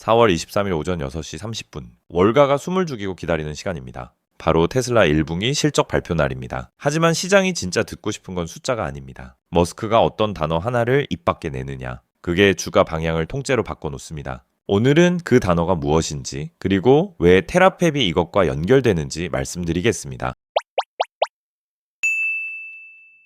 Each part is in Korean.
4월 23일 오전 6시 30분. 월가가 숨을 죽이고 기다리는 시간입니다. 바로 테슬라 1분기 실적 발표 날입니다. 하지만 시장이 진짜 듣고 싶은 건 숫자가 아닙니다. 머스크가 어떤 단어 하나를 입 밖에 내느냐. 그게 주가 방향을 통째로 바꿔놓습니다. 오늘은 그 단어가 무엇인지, 그리고 왜 테라팹이 이것과 연결되는지 말씀드리겠습니다.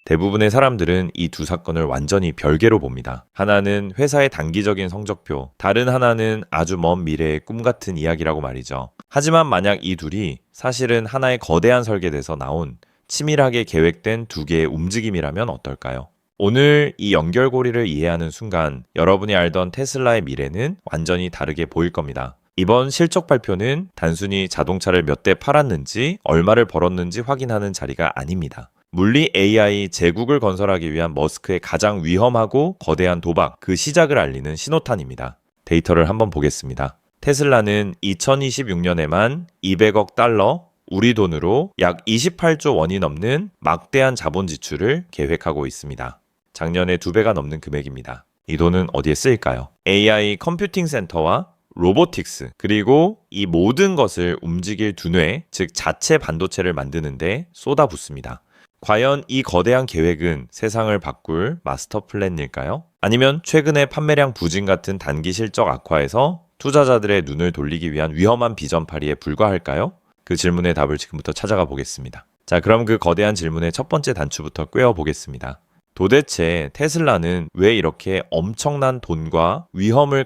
대부분의 사람들은 이 두 사건을 완전히 별개로 봅니다. 하나는 회사의 단기적인 성적표, 다른 하나는 아주 먼 미래의 꿈 같은 이야기라고 말이죠. 하지만 만약 이 둘이 사실은 하나의 거대한 설계에서 나온 치밀하게 계획된 두 개의 움직임이라면 어떨까요? 오늘 이 연결고리를 이해하는 순간 여러분이 알던 테슬라의 미래는 완전히 다르게 보일 겁니다. 이번 실적 발표는 단순히 자동차를 몇 대 팔았는지 얼마를 벌었는지 확인하는 자리가 아닙니다. 물리 AI 제국을 건설하기 위한 머스크의 가장 위험하고 거대한 도박, 그 시작을 알리는 신호탄입니다. 데이터를 한번 보겠습니다. 테슬라는 2026년에만 200억 달러, 우리 돈으로 약 28조 원이 넘는 막대한 자본 지출을 계획하고 있습니다. 작년에 2배가 넘는 금액입니다. 이 돈은 어디에 쓰일까요? AI 컴퓨팅 센터와 로보틱스, 그리고 이 모든 것을 움직일 두뇌, 즉 자체 반도체를 만드는데 쏟아붓습니다. 과연 이 거대한 계획은 세상을 바꿀 마스터 플랜일까요? 아니면 최근의 판매량 부진 같은 단기 실적 악화에서 투자자들의 눈을 돌리기 위한 위험한 비전파리에 불과할까요? 그 질문의 답을 지금부터 찾아가 보겠습니다. 자, 그럼 그 거대한 질문의 첫 번째 단추부터 꿰어 보겠습니다. 도대체 테슬라는 왜 이렇게 엄청난 돈과 위험을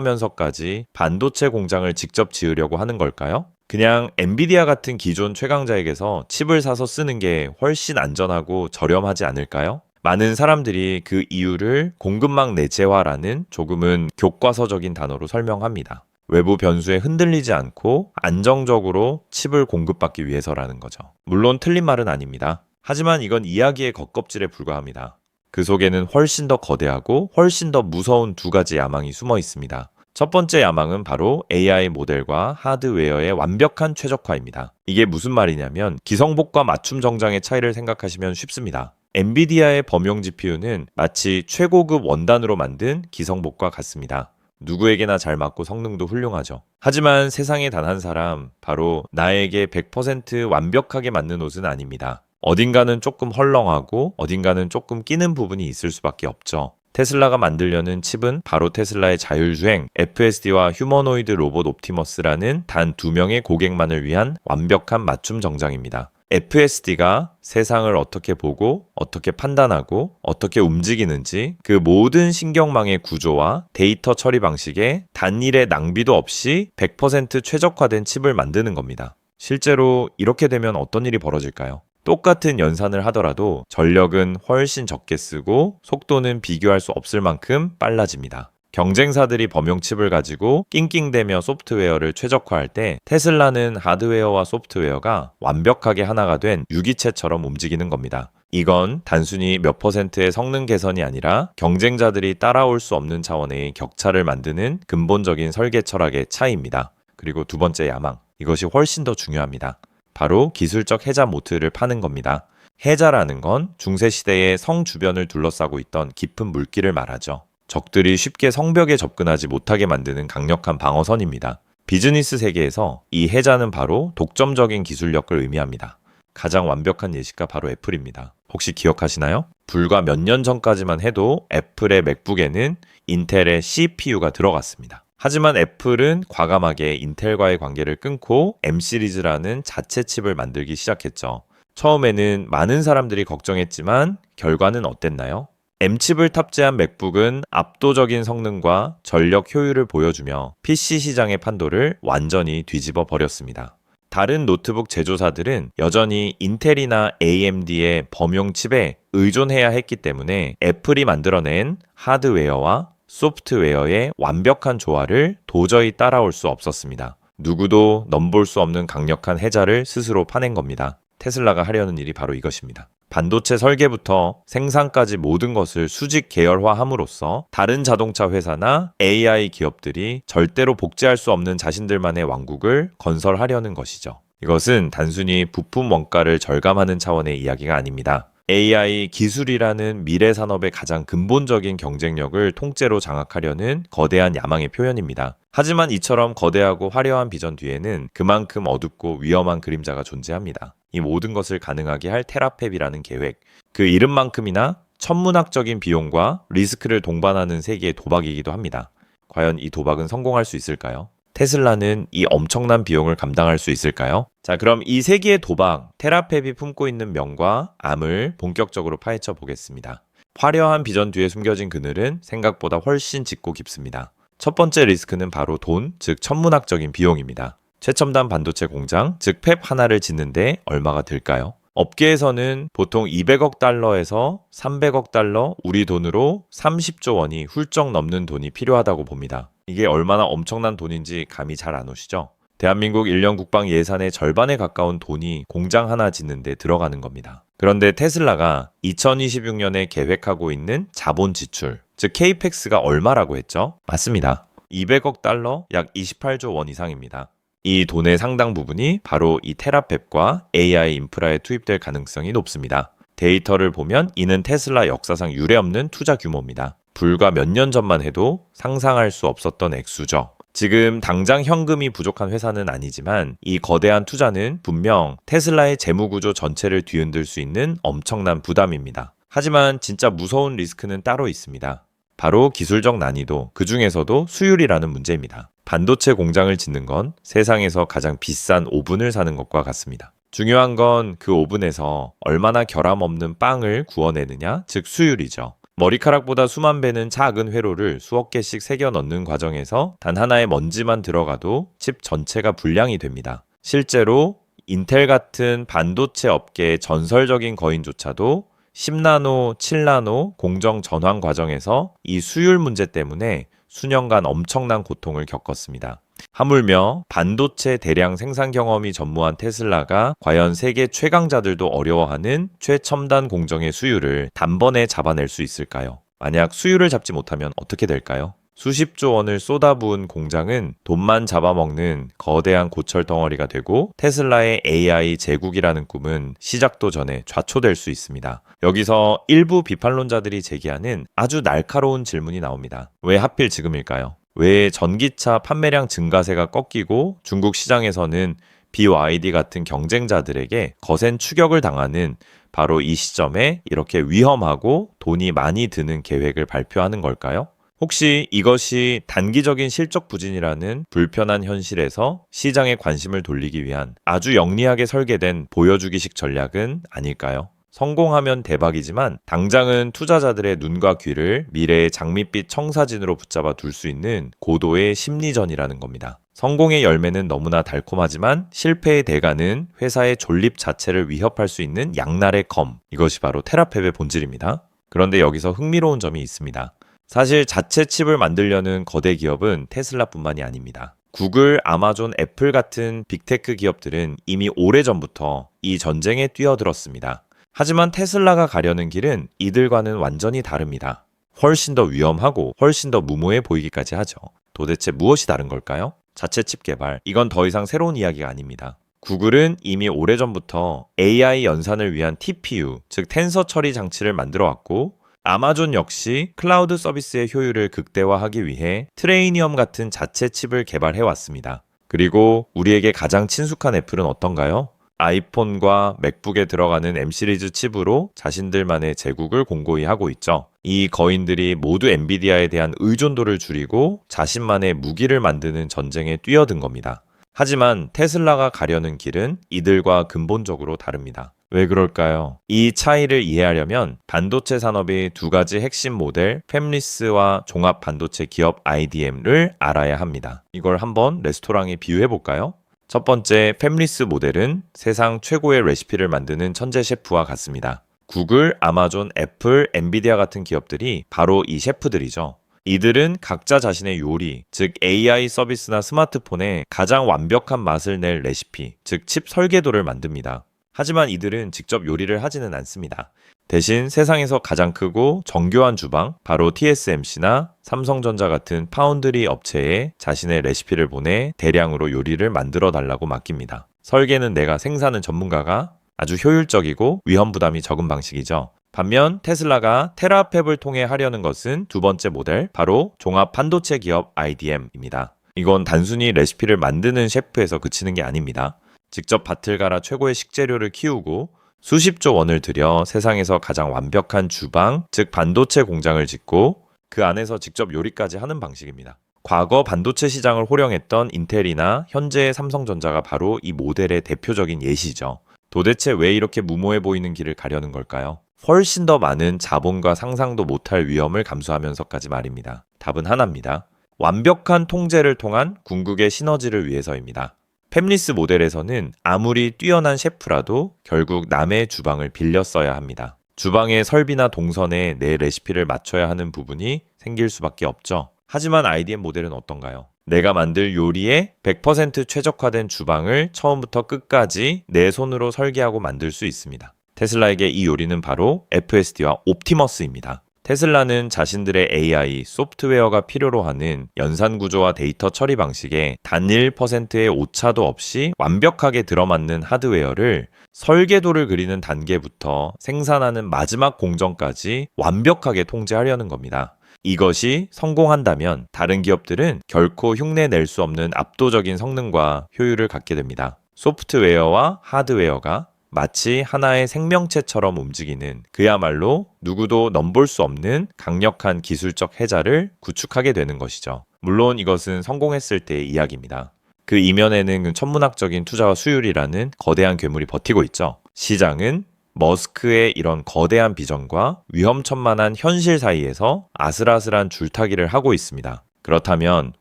감수하면서까지 반도체 공장을 직접 지으려고 하는 걸까요? 그냥 엔비디아 같은 기존 최강자에게서 칩을 사서 쓰는 게 훨씬 안전하고 저렴하지 않을까요? 많은 사람들이 그 이유를 공급망 내재화라는 조금은 교과서적인 단어로 설명합니다. 외부 변수에 흔들리지 않고 안정적으로 칩을 공급받기 위해서라는 거죠. 물론 틀린 말은 아닙니다. 하지만 이건 이야기의 겉껍질에 불과합니다. 그 속에는 훨씬 더 거대하고 훨씬 더 무서운 두 가지 야망이 숨어 있습니다. 첫 번째 야망은 바로 AI 모델과 하드웨어의 완벽한 최적화입니다. 이게 무슨 말이냐면 기성복과 맞춤 정장의 차이를 생각하시면 쉽습니다. 엔비디아의 범용 GPU는 마치 최고급 원단으로 만든 기성복과 같습니다. 누구에게나 잘 맞고 성능도 훌륭하죠. 하지만 세상에 단 한 사람, 바로 나에게 100% 완벽하게 맞는 옷은 아닙니다. 어딘가는 조금 헐렁하고 어딘가는 조금 끼는 부분이 있을 수밖에 없죠. 테슬라가 만들려는 칩은 바로 테슬라의 자율주행, FSD와 휴머노이드 로봇 옵티머스라는 단 2명의 고객만을 위한 완벽한 맞춤 정장입니다. FSD가 세상을 어떻게 보고, 어떻게 판단하고, 어떻게 움직이는지 그 모든 신경망의 구조와 데이터 처리 방식에 단일의 낭비도 없이 100% 최적화된 칩을 만드는 겁니다. 실제로 이렇게 되면 어떤 일이 벌어질까요? 똑같은 연산을 하더라도 전력은 훨씬 적게 쓰고 속도는 비교할 수 없을 만큼 빨라집니다. 경쟁사들이 범용 칩을 가지고 낑낑대며 소프트웨어를 최적화할 때 테슬라는 하드웨어와 소프트웨어가 완벽하게 하나가 된 유기체처럼 움직이는 겁니다. 이건 단순히 몇 %의 성능 개선이 아니라 경쟁자들이 따라올 수 없는 차원의 격차를 만드는 근본적인 설계 철학의 차이입니다. 그리고 두 번째 야망, 이것이 훨씬 더 중요합니다. 바로 기술적 해자 모트를 파는 겁니다. 해자라는 건 중세시대의 성 주변을 둘러싸고 있던 깊은 물길을 말하죠. 적들이 쉽게 성벽에 접근하지 못하게 만드는 강력한 방어선입니다. 비즈니스 세계에서 이 해자는 바로 독점적인 기술력을 의미합니다. 가장 완벽한 예시가 바로 애플입니다. 혹시 기억하시나요? 불과 몇 년 전까지만 해도 애플의 맥북에는 인텔의 CPU가 들어갔습니다. 하지만 애플은 과감하게 인텔과의 관계를 끊고 M 시리즈라는 자체 칩을 만들기 시작했죠. 처음에는 많은 사람들이 걱정했지만 결과는 어땠나요? M칩을 탑재한 맥북은 압도적인 성능과 전력 효율을 보여주며 PC 시장의 판도를 완전히 뒤집어 버렸습니다. 다른 노트북 제조사들은 여전히 인텔이나 AMD의 범용 칩에 의존해야 했기 때문에 애플이 만들어낸 하드웨어와 소프트웨어의 완벽한 조화를 도저히 따라올 수 없었습니다. 누구도 넘볼 수 없는 강력한 해자를 스스로 파낸 겁니다. 테슬라가 하려는 일이 바로 이것입니다. 반도체 설계부터 생산까지 모든 것을 수직 계열화함으로써 다른 자동차 회사나 AI 기업들이 절대로 복제할 수 없는 자신들만의 왕국을 건설하려는 것이죠. 이것은 단순히 부품 원가를 절감하는 차원의 이야기가 아닙니다. AI 기술이라는 미래 산업의 가장 근본적인 경쟁력을 통째로 장악하려는 거대한 야망의 표현입니다. 하지만 이처럼 거대하고 화려한 비전 뒤에는 그만큼 어둡고 위험한 그림자가 존재합니다. 이 모든 것을 가능하게 할 테라팹이라는 계획, 그 이름만큼이나 천문학적인 비용과 리스크를 동반하는 세계의 도박이기도 합니다. 과연 이 도박은 성공할 수 있을까요? 테슬라는 이 엄청난 비용을 감당할 수 있을까요? 자, 그럼 이 세계의 도박, 테라팹이 품고 있는 명과 암을 본격적으로 파헤쳐 보겠습니다. 화려한 비전 뒤에 숨겨진 그늘은 생각보다 훨씬 짙고 깊습니다. 첫 번째 리스크는 바로 돈, 즉 천문학적인 비용입니다. 최첨단 반도체 공장, 즉 팹 하나를 짓는데 얼마가 들까요? 업계에서는 보통 200억 달러에서 300억 달러, 우리 돈으로 30조 원이 훌쩍 넘는 돈이 필요하다고 봅니다. 이게 얼마나 엄청난 돈인지 감이 잘 안 오시죠? 대한민국 1년 국방 예산의 절반에 가까운 돈이 공장 하나 짓는데 들어가는 겁니다. 그런데 테슬라가 2026년에 계획하고 있는 자본 지출, 즉 KPX가 얼마라고 했죠? 맞습니다. 200억 달러, 약 28조 원 이상입니다. 이 돈의 상당 부분이 바로 이 테라팹과 AI 인프라에 투입될 가능성이 높습니다. 데이터를 보면 이는 테슬라 역사상 유례없는 투자 규모입니다. 불과 몇 년 전만 해도 상상할 수 없었던 액수죠. 지금 당장 현금이 부족한 회사는 아니지만 이 거대한 투자는 분명 테슬라의 재무구조 전체를 뒤흔들 수 있는 엄청난 부담입니다. 하지만 진짜 무서운 리스크는 따로 있습니다. 바로 기술적 난이도, 그 중에서도 수율이라는 문제입니다. 반도체 공장을 짓는 건 세상에서 가장 비싼 오븐을 사는 것과 같습니다. 중요한 건 그 오븐에서 얼마나 결함 없는 빵을 구워내느냐, 즉 수율이죠. 머리카락보다 수만 배는 작은 회로를 수억 개씩 새겨 넣는 과정에서 단 하나의 먼지만 들어가도 칩 전체가 불량이 됩니다. 실제로 인텔 같은 반도체 업계의 전설적인 거인조차도 10나노, 7나노 공정 전환 과정에서 이 수율 문제 때문에 수년간 엄청난 고통을 겪었습니다. 하물며 반도체 대량 생산 경험이 전무한 테슬라가 과연 세계 최강자들도 어려워하는 최첨단 공정의 수율을 단번에 잡아낼 수 있을까요? 만약 수율을 잡지 못하면 어떻게 될까요? 수십조 원을 쏟아부은 공장은 돈만 잡아먹는 거대한 고철 덩어리가 되고 테슬라의 AI 제국이라는 꿈은 시작도 전에 좌초될 수 있습니다. 여기서 일부 비판론자들이 제기하는 아주 날카로운 질문이 나옵니다. 왜 하필 지금일까요? 왜 전기차 판매량 증가세가 꺾이고 중국 시장에서는 BYD 같은 경쟁자들에게 거센 추격을 당하는 바로 이 시점에 이렇게 위험하고 돈이 많이 드는 계획을 발표하는 걸까요? 혹시 이것이 단기적인 실적 부진이라는 불편한 현실에서 시장의 관심을 돌리기 위한 아주 영리하게 설계된 보여주기식 전략은 아닐까요? 성공하면 대박이지만 당장은 투자자들의 눈과 귀를 미래의 장밋빛 청사진으로 붙잡아 둘 수 있는 고도의 심리전이라는 겁니다. 성공의 열매는 너무나 달콤하지만 실패의 대가는 회사의 존립 자체를 위협할 수 있는 양날의 검. 이것이 바로 테라팹의 본질입니다. 그런데 여기서 흥미로운 점이 있습니다. 사실 자체 칩을 만들려는 거대 기업은 테슬라뿐만이 아닙니다. 구글, 아마존, 애플 같은 빅테크 기업들은 이미 오래전부터 이 전쟁에 뛰어들었습니다. 하지만 테슬라가 가려는 길은 이들과는 완전히 다릅니다. 훨씬 더 위험하고 훨씬 더 무모해 보이기까지 하죠. 도대체 무엇이 다른 걸까요? 자체 칩 개발, 이건 더 이상 새로운 이야기가 아닙니다. 구글은 이미 오래전부터 AI 연산을 위한 TPU, 즉 텐서 처리 장치를 만들어 왔고 아마존 역시 클라우드 서비스의 효율을 극대화하기 위해 트레이니엄 같은 자체 칩을 개발해 왔습니다. 그리고 우리에게 가장 친숙한 애플은 어떤가요? 아이폰과 맥북에 들어가는 M 시리즈 칩으로 자신들만의 제국을 공고히 하고 있죠. 이 거인들이 모두 엔비디아에 대한 의존도를 줄이고 자신만의 무기를 만드는 전쟁에 뛰어든 겁니다. 하지만 테슬라가 가려는 길은 이들과 근본적으로 다릅니다. 왜 그럴까요? 이 차이를 이해하려면 반도체 산업의 두 가지 핵심 모델, 팹리스와 종합 반도체 기업 IDM를 알아야 합니다. 이걸 한번 레스토랑에 비유해 볼까요? 첫 번째 팹리스 모델은 세상 최고의 레시피를 만드는 천재 셰프와 같습니다. 구글, 아마존, 애플, 엔비디아 같은 기업들이 바로 이 셰프들이죠. 이들은 각자 자신의 요리, 즉 AI 서비스나 스마트폰에 가장 완벽한 맛을 낼 레시피, 즉 칩 설계도를 만듭니다. 하지만 이들은 직접 요리를 하지는 않습니다. 대신 세상에서 가장 크고 정교한 주방, 바로 TSMC나 삼성전자 같은 파운드리 업체에 자신의 레시피를 보내 대량으로 요리를 만들어 달라고 맡깁니다. 설계는 내가, 생산은 전문가가, 아주 효율적이고 위험 부담이 적은 방식이죠. 반면 테슬라가 테라팹을 통해 하려는 것은 두 번째 모델, 바로 종합 반도체 기업 IDM입니다. 이건 단순히 레시피를 만드는 셰프에서 그치는 게 아닙니다. 직접 밭을 갈아 최고의 식재료를 키우고 수십조 원을 들여 세상에서 가장 완벽한 주방, 즉 반도체 공장을 짓고 그 안에서 직접 요리까지 하는 방식입니다. 과거 반도체 시장을 호령했던 인텔이나 현재의 삼성전자가 바로 이 모델의 대표적인 예시죠. 도대체 왜 이렇게 무모해 보이는 길을 가려는 걸까요? 훨씬 더 많은 자본과 상상도 못할 위험을 감수하면서까지 말입니다. 답은 하나입니다. 완벽한 통제를 통한 궁극의 시너지를 위해서입니다. 팹리스 모델에서는 아무리 뛰어난 셰프라도 결국 남의 주방을 빌려 써야 합니다. 주방의 설비나 동선에 내 레시피를 맞춰야 하는 부분이 생길 수밖에 없죠. 하지만 IDM 모델은 어떤가요? 내가 만들 요리에 100% 최적화된 주방을 처음부터 끝까지 내 손으로 설계하고 만들 수 있습니다. 테슬라에게 이 요리는 바로 FSD와 옵티머스입니다. 테슬라는 자신들의 AI, 소프트웨어가 필요로 하는 연산 구조와 데이터 처리 방식에 단 1%의 오차도 없이 완벽하게 들어맞는 하드웨어를 설계도를 그리는 단계부터 생산하는 마지막 공정까지 완벽하게 통제하려는 겁니다. 이것이 성공한다면 다른 기업들은 결코 흉내 낼 수 없는 압도적인 성능과 효율을 갖게 됩니다. 소프트웨어와 하드웨어가 마치 하나의 생명체처럼 움직이는, 그야말로 누구도 넘볼 수 없는 강력한 기술적 해자를 구축하게 되는 것이죠. 물론 이것은 성공했을 때의 이야기입니다. 그 이면에는 천문학적인 투자와 수율이라는 거대한 괴물이 버티고 있죠. 시장은 머스크의 이런 거대한 비전과 위험천만한 현실 사이에서 아슬아슬한 줄타기를 하고 있습니다. 그렇다면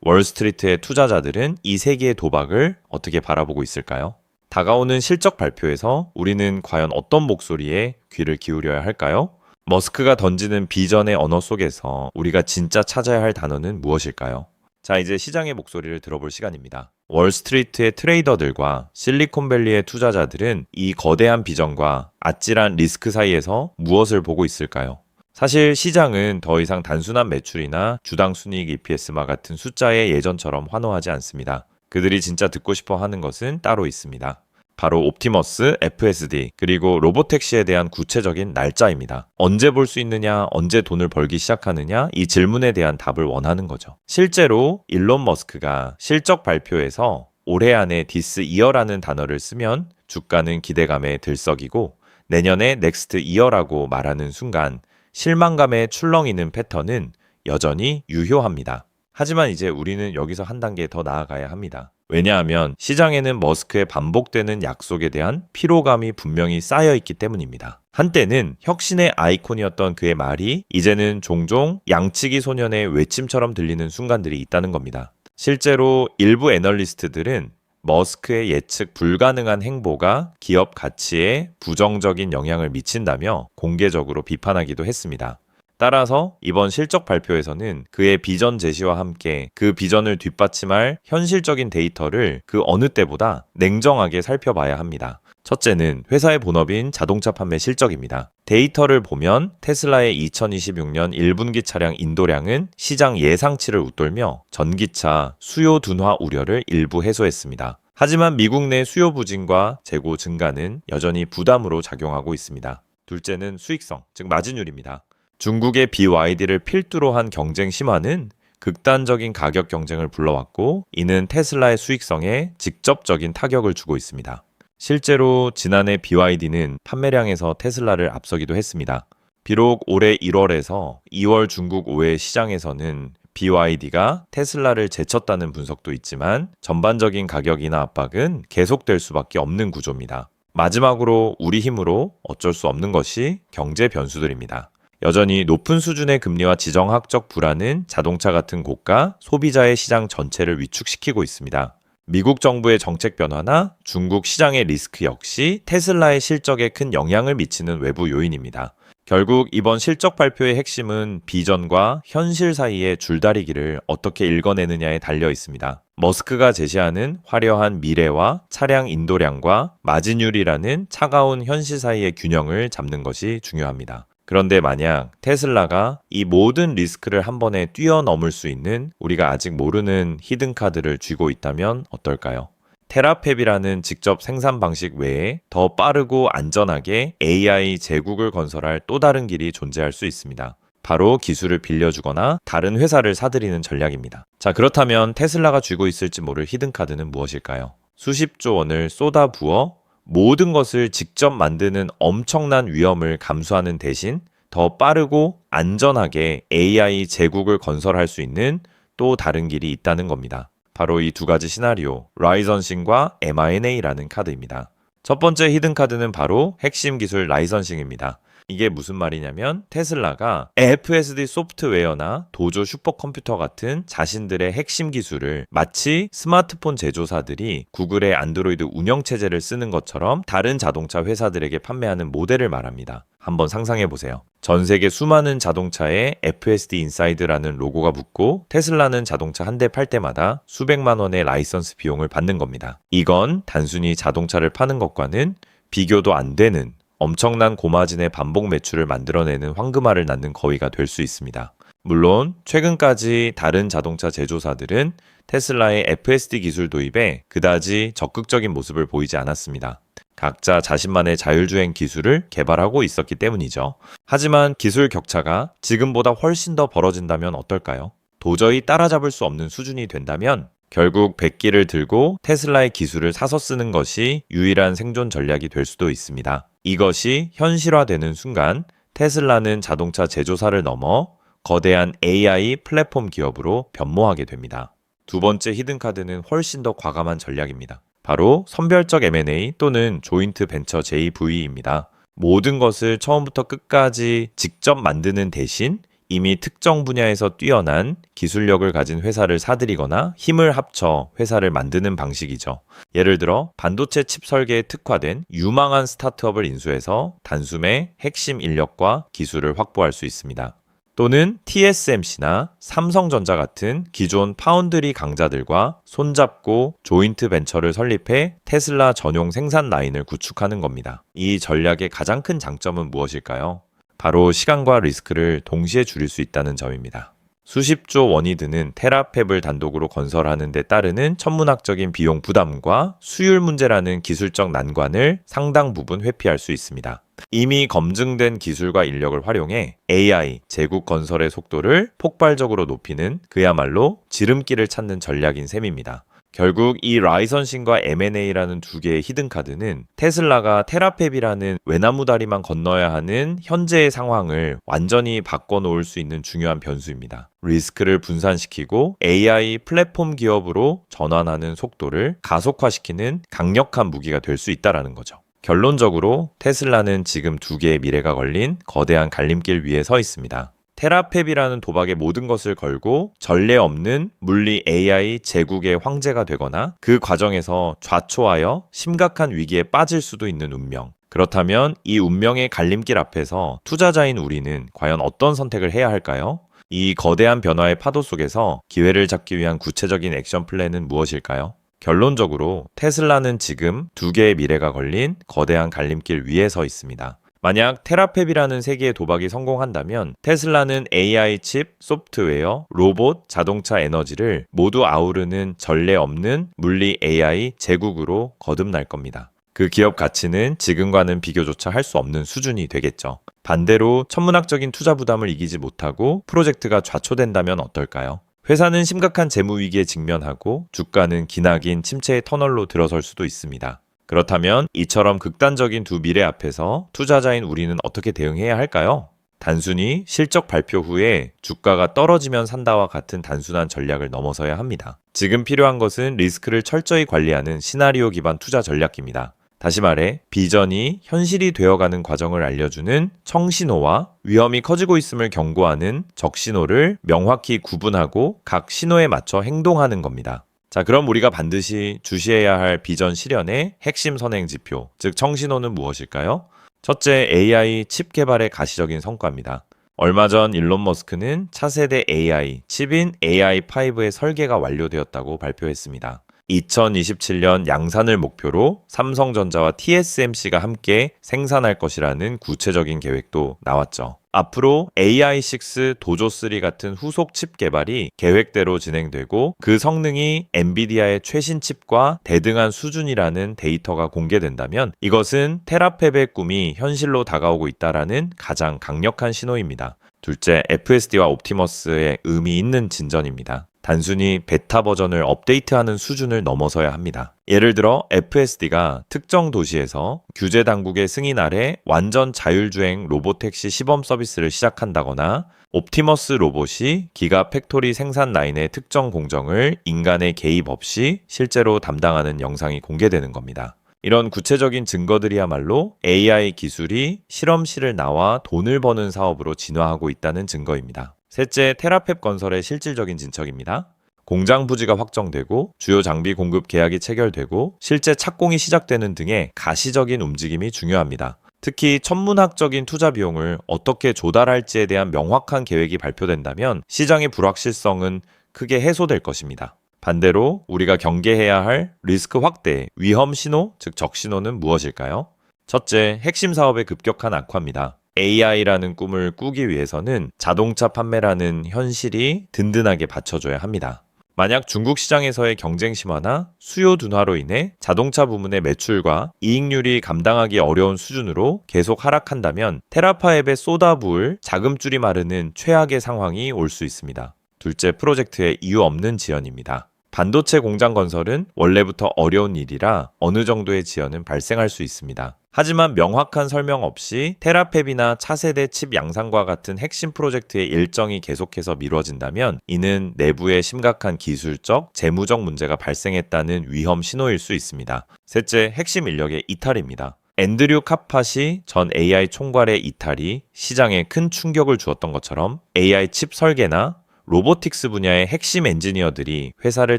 월스트리트의 투자자들은 이 세계의 도박을 어떻게 바라보고 있을까요? 다가오는 실적 발표에서 우리는 과연 어떤 목소리에 귀를 기울여야 할까요? 머스크가 던지는 비전의 언어 속에서 우리가 진짜 찾아야 할 단어는 무엇일까요? 자, 이제 시장의 목소리를 들어볼 시간입니다. 월스트리트의 트레이더들과 실리콘밸리의 투자자들은 이 거대한 비전과 아찔한 리스크 사이에서 무엇을 보고 있을까요? 사실 시장은 더 이상 단순한 매출이나 주당 순이익 EPS마 같은 숫자에 예전처럼 환호하지 않습니다. 그들이 진짜 듣고 싶어 하는 것은 따로 있습니다. 바로 옵티머스, FSD, 그리고 로보택시에 대한 구체적인 날짜입니다. 언제 볼 수 있느냐, 언제 돈을 벌기 시작하느냐, 이 질문에 대한 답을 원하는 거죠. 실제로 일론 머스크가 실적 발표에서 올해 안에 디스 이어라는 단어를 쓰면 주가는 기대감에 들썩이고 내년에 넥스트 이어라고 말하는 순간 실망감에 출렁이는 패턴은 여전히 유효합니다. 하지만 이제 우리는 여기서 한 단계 더 나아가야 합니다. 왜냐하면 시장에는 머스크의 반복되는 약속에 대한 피로감이 분명히 쌓여 있기 때문입니다. 한때는 혁신의 아이콘이었던 그의 말이 이제는 종종 양치기 소년의 외침처럼 들리는 순간들이 있다는 겁니다. 실제로 일부 애널리스트들은 머스크의 예측 불가능한 행보가 기업 가치에 부정적인 영향을 미친다며 공개적으로 비판하기도 했습니다. 따라서 이번 실적 발표에서는 그의 비전 제시와 함께 그 비전을 뒷받침할 현실적인 데이터를 그 어느 때보다 냉정하게 살펴봐야 합니다. 첫째는 회사의 본업인 자동차 판매 실적입니다. 데이터를 보면 테슬라의 2026년 1분기 차량 인도량은 시장 예상치를 웃돌며 전기차 수요 둔화 우려를 일부 해소했습니다. 하지만 미국 내 수요 부진과 재고 증가는 여전히 부담으로 작용하고 있습니다. 둘째는 수익성, 즉 마진율입니다. 중국의 BYD를 필두로 한 경쟁 심화는 극단적인 가격 경쟁을 불러왔고 이는 테슬라의 수익성에 직접적인 타격을 주고 있습니다. 실제로 지난해 BYD는 판매량에서 테슬라를 앞서기도 했습니다. 비록 올해 1월에서 2월 중국 오해 시장에서는 BYD가 테슬라를 제쳤다는 분석도 있지만 전반적인 가격이나 압박은 계속될 수밖에 없는 구조입니다. 마지막으로 우리 힘으로 어쩔 수 없는 것이 경제 변수들입니다. 여전히 높은 수준의 금리와 지정학적 불안은 자동차 같은 고가, 소비자의 시장 전체를 위축시키고 있습니다. 미국 정부의 정책 변화나 중국 시장의 리스크 역시 테슬라의 실적에 큰 영향을 미치는 외부 요인입니다. 결국 이번 실적 발표의 핵심은 비전과 현실 사이의 줄다리기를 어떻게 읽어내느냐에 달려 있습니다. 머스크가 제시하는 화려한 미래와 차량 인도량과 마진율이라는 차가운 현실 사이의 균형을 잡는 것이 중요합니다. 그런데 만약 테슬라가 이 모든 리스크를 한 번에 뛰어넘을 수 있는 우리가 아직 모르는 히든카드를 쥐고 있다면 어떨까요? 테라팹이라는 직접 생산 방식 외에 더 빠르고 안전하게 AI 제국을 건설할 또 다른 길이 존재할 수 있습니다. 바로 기술을 빌려주거나 다른 회사를 사들이는 전략입니다. 자, 그렇다면 테슬라가 쥐고 있을지 모를 히든카드는 무엇일까요? 수십조 원을 쏟아부어 모든 것을 직접 만드는 엄청난 위험을 감수하는 대신 더 빠르고 안전하게 AI 제국을 건설할 수 있는 또 다른 길이 있다는 겁니다. 바로 이 두 가지 시나리오, 라이선싱과 mRNA라는 카드입니다. 첫 번째 히든카드는 바로 핵심 기술 라이선싱입니다. 이게 무슨 말이냐면 테슬라가 FSD 소프트웨어나 도조 슈퍼컴퓨터 같은 자신들의 핵심 기술을 마치 스마트폰 제조사들이 구글의 안드로이드 운영체제를 쓰는 것처럼 다른 자동차 회사들에게 판매하는 모델을 말합니다. 한번 상상해 보세요. 전 세계 수많은 자동차에 FSD 인사이드라는 로고가 붙고 테슬라는 자동차 한 대 팔 때마다 수백만 원의 라이선스 비용을 받는 겁니다. 이건 단순히 자동차를 파는 것과는 비교도 안 되는 엄청난 고마진의 반복 매출을 만들어내는 황금알을 낳는 거위가 될 수 있습니다. 물론 최근까지 다른 자동차 제조사들은 테슬라의 FSD 기술 도입에 그다지 적극적인 모습을 보이지 않았습니다. 각자 자신만의 자율주행 기술을 개발하고 있었기 때문이죠. 하지만 기술 격차가 지금보다 훨씬 더 벌어진다면 어떨까요? 도저히 따라잡을 수 없는 수준이 된다면 결국 백기를 들고 테슬라의 기술을 사서 쓰는 것이 유일한 생존 전략이 될 수도 있습니다. 이것이 현실화되는 순간 테슬라는 자동차 제조사를 넘어 거대한 AI 플랫폼 기업으로 변모하게 됩니다. 두 번째 히든카드는 훨씬 더 과감한 전략입니다. 바로 선별적 M&A 또는 조인트 벤처 JV입니다. 모든 것을 처음부터 끝까지 직접 만드는 대신 이미 특정 분야에서 뛰어난 기술력을 가진 회사를 사들이거나 힘을 합쳐 회사를 만드는 방식이죠. 예를 들어 반도체 칩 설계에 특화된 유망한 스타트업을 인수해서 단숨에 핵심 인력과 기술을 확보할 수 있습니다. 또는 TSMC나 삼성전자 같은 기존 파운드리 강자들과 손잡고 조인트 벤처를 설립해 테슬라 전용 생산 라인을 구축하는 겁니다. 이 전략의 가장 큰 장점은 무엇일까요? 바로 시간과 리스크를 동시에 줄일 수 있다는 점입니다. 수십조 원이 드는 테라팹을 단독으로 건설하는 데 따르는 천문학적인 비용 부담과 수율 문제라는 기술적 난관을 상당 부분 회피할 수 있습니다. 이미 검증된 기술과 인력을 활용해 AI 제국 건설의 속도를 폭발적으로 높이는 그야말로 지름길을 찾는 전략인 셈입니다. 결국 이 라이선싱과 M&A라는 두 개의 히든카드는 테슬라가 테라팹이라는 외나무 다리만 건너야 하는 현재의 상황을 완전히 바꿔놓을 수 있는 중요한 변수입니다. 리스크를 분산시키고 AI 플랫폼 기업으로 전환하는 속도를 가속화시키는 강력한 무기가 될 수 있다는 거죠. 결론적으로 테슬라는 지금 두 개의 미래가 걸린 거대한 갈림길 위에 서 있습니다. 테라팹이라는 도박에 모든 것을 걸고 전례 없는 물리 AI 제국의 황제가 되거나 그 과정에서 좌초하여 심각한 위기에 빠질 수도 있는 운명. 그렇다면 이 운명의 갈림길 앞에서 투자자인 우리는 과연 어떤 선택을 해야 할까요? 이 거대한 변화의 파도 속에서 기회를 잡기 위한 구체적인 액션 플랜은 무엇일까요? 결론적으로 테슬라는 지금 두 개의 미래가 걸린 거대한 갈림길 위에 서 있습니다. 만약 테라팹이라는 세계의 도박이 성공한다면 테슬라는 AI 칩, 소프트웨어, 로봇, 자동차 에너지를 모두 아우르는 전례 없는 물리 AI 제국으로 거듭날 겁니다. 그 기업 가치는 지금과는 비교조차 할 수 없는 수준이 되겠죠. 반대로 천문학적인 투자 부담을 이기지 못하고 프로젝트가 좌초된다면 어떨까요? 회사는 심각한 재무 위기에 직면하고 주가는 기나긴 침체의 터널로 들어설 수도 있습니다. 그렇다면 이처럼 극단적인 두 미래 앞에서 투자자인 우리는 어떻게 대응해야 할까요? 단순히 실적 발표 후에 주가가 떨어지면 산다와 같은 단순한 전략을 넘어서야 합니다. 지금 필요한 것은 리스크를 철저히 관리하는 시나리오 기반 투자 전략입니다. 다시 말해 비전이 현실이 되어가는 과정을 알려주는 청신호와 위험이 커지고 있음을 경고하는 적신호를 명확히 구분하고 각 신호에 맞춰 행동하는 겁니다. 자, 그럼 우리가 반드시 주시해야 할 비전 실현의 핵심 선행 지표, 즉 청신호는 무엇일까요? 첫째, AI 칩 개발의 가시적인 성과입니다. 얼마 전 일론 머스크는 차세대 AI, 칩인 AI5의 설계가 완료되었다고 발표했습니다. 2027년 양산을 목표로 삼성전자와 TSMC가 함께 생산할 것이라는 구체적인 계획도 나왔죠. 앞으로 AI6 도조3 같은 후속 칩 개발이 계획대로 진행되고 그 성능이 엔비디아의 최신 칩과 대등한 수준이라는 데이터가 공개된다면 이것은 테라팹의 꿈이 현실로 다가오고 있다라는 가장 강력한 신호입니다. 둘째, FSD와 옵티머스의 의미 있는 진전입니다. 단순히 베타 버전을 업데이트하는 수준을 넘어서야 합니다. 예를 들어 FSD가 특정 도시에서 규제 당국의 승인 아래 완전 자율주행 로보택시 시범 서비스를 시작한다거나 옵티머스 로봇이 기가 팩토리 생산 라인의 특정 공정을 인간의 개입 없이 실제로 담당하는 영상이 공개되는 겁니다. 이런 구체적인 증거들이야말로 AI 기술이 실험실을 나와 돈을 버는 사업으로 진화하고 있다는 증거입니다. 셋째, 테라팹 건설의 실질적인 진척입니다. 공장 부지가 확정되고 주요 장비 공급 계약이 체결되고 실제 착공이 시작되는 등의 가시적인 움직임이 중요합니다. 특히 천문학적인 투자 비용을 어떻게 조달할지에 대한 명확한 계획이 발표된다면 시장의 불확실성은 크게 해소될 것입니다. 반대로 우리가 경계해야 할 리스크 확대, 위험 신호, 즉 적신호는 무엇일까요? 첫째, 핵심 사업의 급격한 악화입니다. AI라는 꿈을 꾸기 위해서는 자동차 판매라는 현실이 든든하게 받쳐줘야 합니다. 만약 중국 시장에서의 경쟁 심화나 수요 둔화로 인해 자동차 부문의 매출과 이익률이 감당하기 어려운 수준으로 계속 하락한다면 테라파앱에 쏟아부을 자금줄이 마르는 최악의 상황이 올 수 있습니다. 둘째, 프로젝트의 이유 없는 지연입니다. 반도체 공장 건설은 원래부터 어려운 일이라 어느 정도의 지연은 발생할 수 있습니다. 하지만 명확한 설명 없이 테라팹이나 차세대 칩 양산과 같은 핵심 프로젝트의 일정이 계속해서 미뤄진다면 이는 내부에 심각한 기술적, 재무적 문제가 발생했다는 위험 신호일 수 있습니다. 셋째, 핵심 인력의 이탈입니다. 앤드류 카팟이 전 AI 총괄의 이탈이 시장에 큰 충격을 주었던 것처럼 AI 칩 설계나 로보틱스 분야의 핵심 엔지니어들이 회사를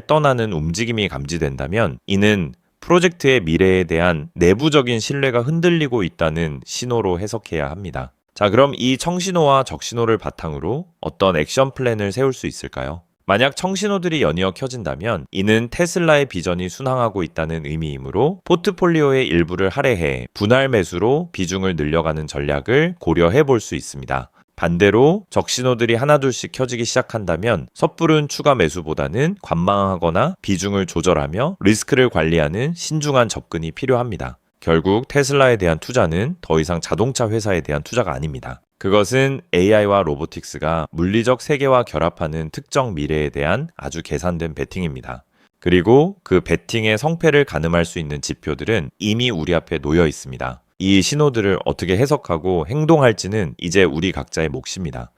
떠나는 움직임이 감지된다면 이는 프로젝트의 미래에 대한 내부적인 신뢰가 흔들리고 있다는 신호로 해석해야 합니다. 자, 그럼 이 청신호와 적신호를 바탕으로 어떤 액션 플랜을 세울 수 있을까요? 만약 청신호들이 연이어 켜진다면 이는 테슬라의 비전이 순항하고 있다는 의미이므로 포트폴리오의 일부를 할애해 분할 매수로 비중을 늘려가는 전략을 고려해 볼 수 있습니다. 반대로 적신호들이 하나둘씩 켜지기 시작한다면 섣부른 추가 매수보다는 관망하거나 비중을 조절하며 리스크를 관리하는 신중한 접근이 필요합니다. 결국 테슬라에 대한 투자는 더 이상 자동차 회사에 대한 투자가 아닙니다. 그것은 AI와 로보틱스가 물리적 세계와 결합하는 특정 미래에 대한 아주 계산된 베팅입니다. 그리고 그 베팅의 성패를 가늠할 수 있는 지표들은 이미 우리 앞에 놓여 있습니다. 이 신호들을 어떻게 해석하고 행동할지는 이제 우리 각자의 몫입니다.